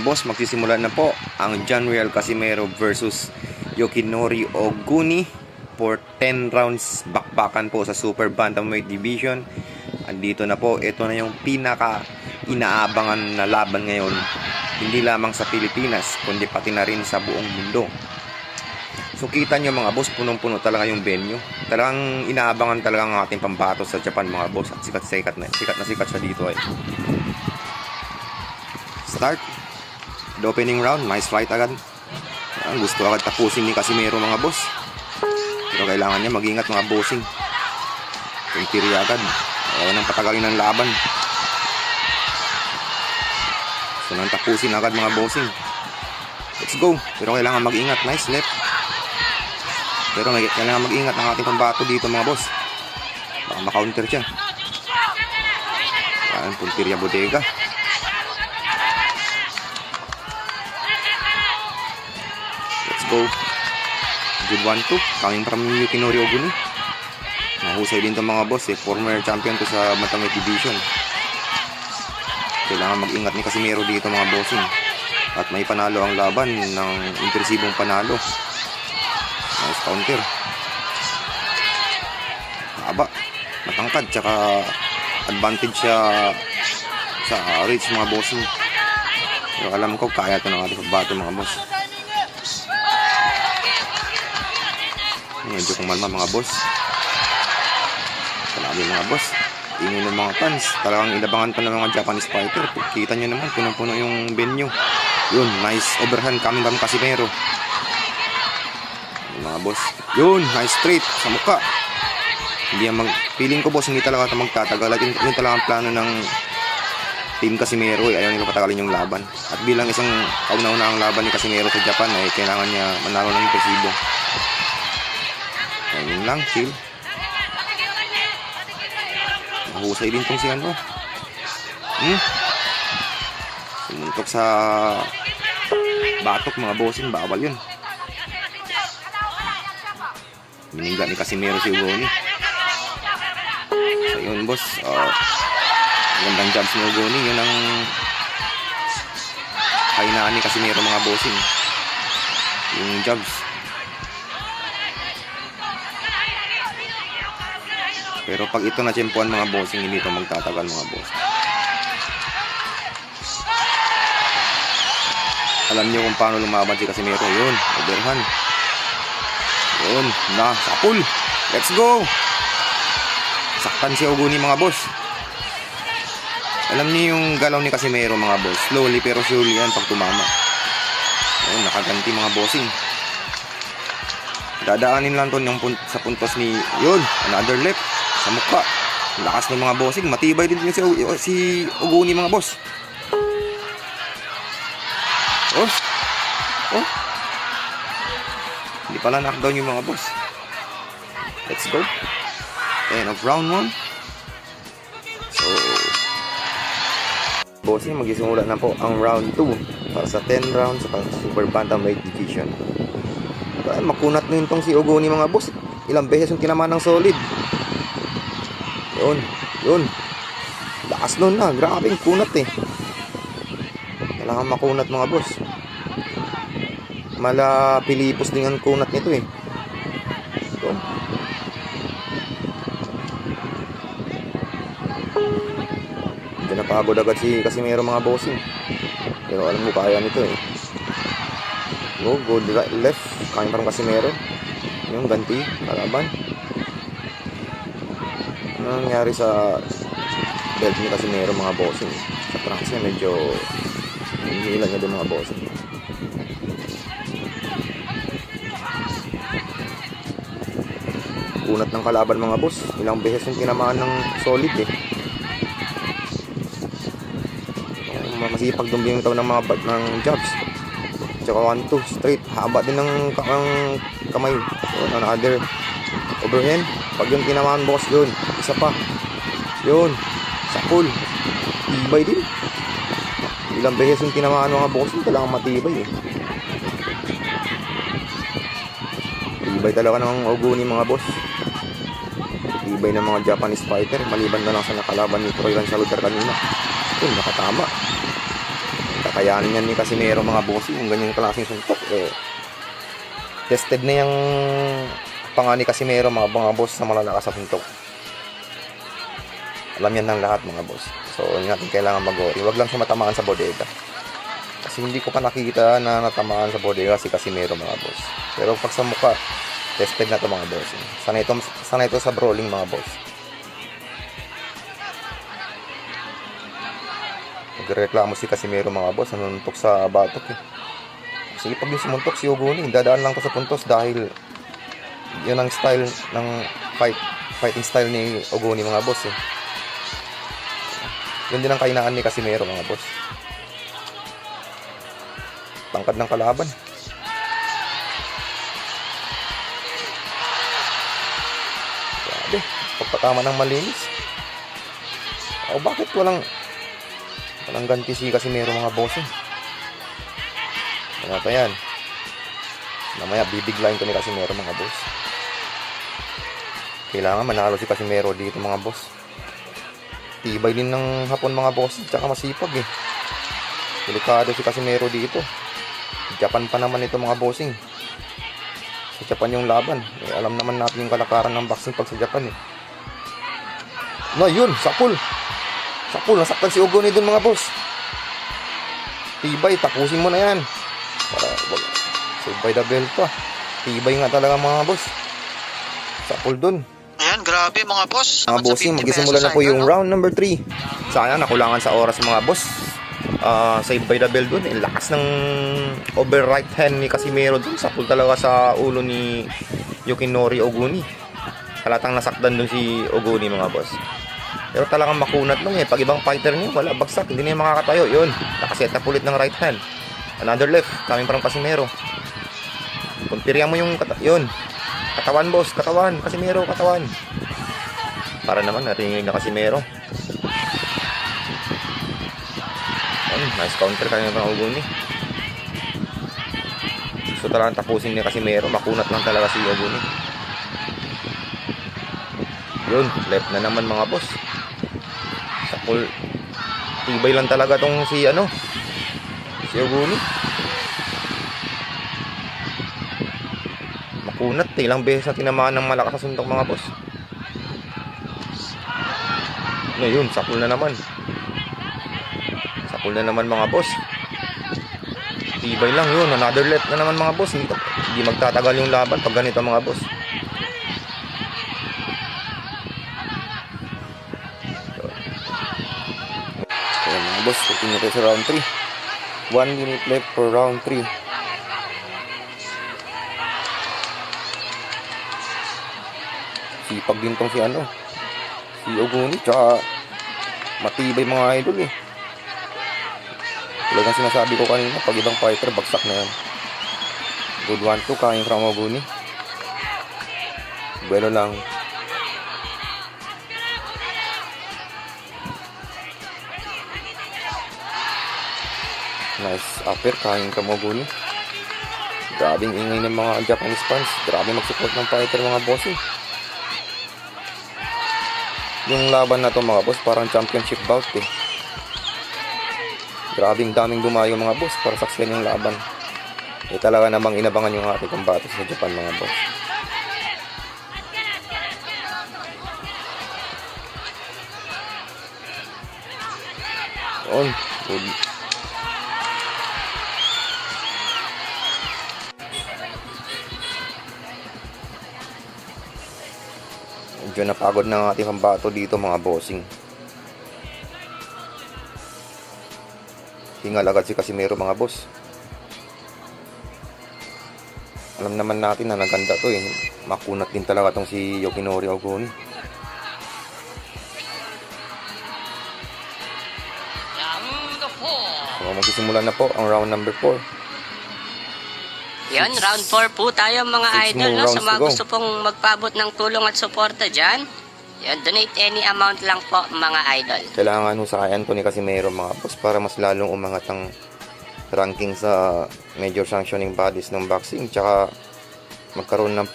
boss, magsisimula na po ang John Real Casimero versus Yoshinori Oguni for 10 rounds bakbakan po sa Super Bantamweight Division. Andito na po, ito na yung pinaka inaabangan na laban ngayon, hindi lamang sa Pilipinas kundi pati na rin sa buong mundo. So kita nyo mga boss, punong-puno talaga yung venue. Talagang inaabangan talaga ang ating pambato sa Japan mga boss. At sikat na sikat siya dito eh. Start the opening round, nice fight agad. Gusto agad tapusin ni Casimero mga boss, pero kailangan niya mag-ingat mga bossing. Tiri agad, ayaw nang patagalin ng laban. So nang tapusin agad mga bossing. Let's go, pero kailangan mag-ingat. Nice left, pero kailangan mag-ingat ang ating pambato dito mga boss, baka ma-counter siya. Yan, Punteria Bodega. Go. Good 1-2 coming from Yoshinori Oguni. Mahusay din itong mga boss eh. Former champion to sa Bantamweight Division. Kailangan mag-ingat ni Casimero dito mga bossing. At may panalo ang laban ng impresibong panalo. Nice counter. Haba, matangkad, tsaka advantage siya sa reach mga bossing. Pero alam ko kaya ito ng ating pagbato mga boss. Medyo kumalma mga boss. Talaga mga boss, ingay ng mga fans. Talagang inabangan pa ng mga Japanese fighter. Kita nyo naman, punong-puno yung venue. Yun, nice overhand coming from Casimero. Mga boss, yun, nice straight sa mukha. Hindi feeling ko boss, hindi talaga ito magtatagal. At yun talaga ang plano ng Team Casimero eh. Ayaw nila patagalin yung laban. At bilang isang kauna-una ang laban ni Casimero sa Japan eh, kailangan niya manalo ng impresibo. Ayun lang, chill. Mahusay din tong si ano. Sumuntok sa batok mga bossing, bawal yun. Miningga ni Casimero si Oguni. So yun boss, gandang jabs ni Oguni. Yun ang kainaan ni Casimero mga bossing, yung jabs. Pero pag ito na tsempuan mga bossing, hindi ito magtatagal mga boss. Alam niyo kung paano lumaban si Casimero. Yun, overhand. Yun, na, sapul. Let's go. Saktan si Oguni mga boss. Alam niyo yung galaw ni Casimero mga boss. Slowly pero surely yan pag tumama. Yun, nakaganti mga bossing. Dadaanin lang to sa puntos ni, yun, another left sa mukha. Lakas ng mga bossing. Matibay din si Oguni mga boss. Oh. Hindi pala knockdown yung mga boss. Let's go. End of round 1. So bossing, magsisimula na po ang round 2 para sa 10 rounds sa Super Bantamweight Division. Ay, makunat na itong si Oguni mga boss. Ilang beses yung tinamaan ng solid. Yun. Lakas nun na. Grabe yung kunat eh. Kailangan makunat mga boss. Mala Pilipos din ang kunat nito eh. Yun. Hindi napagod agad si Casimero mga bossing. Pero alam mo kaya nito eh. Good right, left. Kain parang Casimero. Yung ganti, kalaban. Ano nangyari sa belt ni Casimero mga bossing? Sa trunks niya medyo hihila niya din mga bossing. Kunat ng kalaban mga boss. Ilang beses yung tinamaan ng solid eh. Masipag dumbing ito ng mga jabs. Tsaka 1-2 straight. Haba din ng kamay. So, another overhand. Pag yung tinamaan boss doon, isa pa. Yun, sapul. Tibay din. Ilang beses yung tinamaan mga boss, kailangan matibay eh. Tibay talaga ng Oguni mga boss. Tibay ng mga Japanese fighter. Maliban na lang sa nakalaban ni Troy Ransaludar kanina. Yun, nakatama. kakayanin yan ni Casimero mga bossing. Yung ganyang klaseng suntok tested na yung panga ni Casimero mga boss sa malalakas sa suntok. Alam yan ng lahat mga boss. So hindi natin kailangan mag-worry. Huwag lang siya matamaan sa bodega. Kasi hindi ko pa nakita na natamaan sa bodega si Casimero mga boss. Pero pag sa mukha, tested na to mga boss. Sana ito sa brawling mga boss. Nagreklamo si Casimero mga boss, nanuntok sa batok Sige, pag yung sumuntok si Oguni, dadaan lang to sa puntos dahil yun ang style ng fighting style ni Oguni mga boss Yun din ang kainaan ni Casimero mga boss. Tangkad ng kalaban. Grabe, pagpatama ng malinis. Bakit walang ganti si Casimero mga boss Ano pa yan? Mamaya bibiglayin ko ni Casimero mga boss. Kailangan manalo si Casimero dito mga boss. Tibay din ng hapon mga boss. Tsaka masipag Delikado si Casimero dito. Japan pa naman ito mga bossing. Sa Japan yung laban alam naman natin yung kalakaran ng boxing pag sa Japan yun, sapul, nasaktan si Oguni dun mga boss. Tibay, tapusin mo na yan. Para save by the bell pa. Tibay nga talaga mga boss. Sapul dun. Ayan, grabe mga boss. Mga bossing, magsisimula na po yung round number 3. Sana nakulangan sa oras mga boss. Save by the bell dun. Lakas ng over right hand ni Casimero dun. Sapul talaga sa ulo ni Yukinori Oguni. Halatang nasakdan dun si Oguni mga boss. Pero talagang makunat lang pag ibang fighter niya, wala, bagsak, hindi niya makakatayo. Yun, nakaset up ulit ng right hand. Another left, coming from Casimero. Kumpirya mo yung yun. Katawan boss, katawan, Casimero, katawan. Para naman, narinig na Casimero. Nice counter kaya ng Oguni. Gusto talagang tapusin ni Casimero, makunat lang talaga si Oguni. Yun, left na naman mga boss. Sapul, tibay lang talaga tong si Oguni. Makunat, ilang beses na tinamaan ng malakas sa suntok mga boss. Yun, sapul na naman. Sapul na naman mga boss. Tibay lang yun, another left na naman mga boss. Hindi magtatagal yung laban pag ganito mga boss. Boss, continue tayo sa round 3. 1 minute left for round 3. Sipag din tong si Oguni, tsaka matibay mga idol Talagang sinasabi ko kanina, pag ibang fighter, bagsak na yan. Good 1-2, kain from Oguni. Buelo lang. Nice upper, kain from Oguni. Grabing ingay ng mga Japanese fans. Grabe mag-support ng fighter mga boss Yung laban na to mga boss, parang championship bout Grabing daming dumayo mga boss para saksiyan yung laban. Talaga namang inabangan yung ating pambato sa Japan mga boss. On, good. Medyo napagod na ang ating pambato dito mga bossing. Hingal agad si Casimero mga boss. Alam naman natin na naganda to Makunat din talaga tong si Yukinori Oguni. So magsisimula na po ang round number 4. Yan, round 4 po tayo mga idol, no? Sa mga gusto pong magpabot ng tulong at suporta dyan, yan, donate any amount lang po mga idol. Kailangan sa kay Anthony Casimero mga boss para mas lalong umangat ang ranking sa major sanctioning bodies ng boxing, tsaka magkaroon ng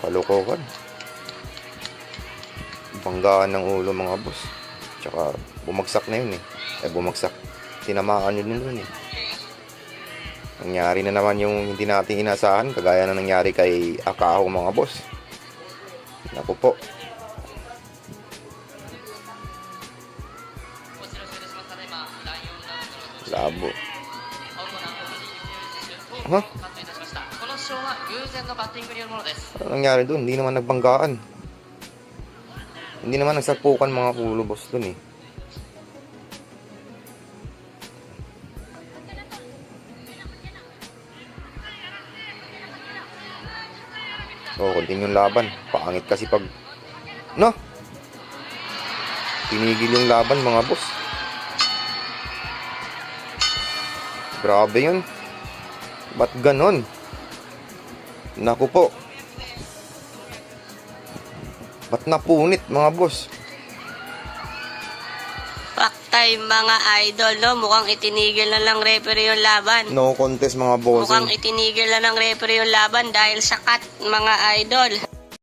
palukokan, banggaan ng ulo mga boss. Tsaka bumagsak na yun eh. Bumagsak. Tinamaan yun nun eh. Nangyari na naman yung hindi natin inasahan. Kagaya na nangyari kay Akaho mga boss. Naku po. Labo. Ha? Ano nangyari dun? Hindi naman nagbanggaan. Hindi naman nagsapukan mga ulo boss dun eh. So, continue yung laban. Pangit kasi pag... No? Tinigil yung laban mga boss. Grabe yun. Ba't ganon? Naku po. Ba't napunit mga boss? Paktay mga idol, no? Mukhang itinigil na lang referee yung laban. No contest mga boss. Mukhang itinigil na ng referee yung laban dahil sa cut mga idol.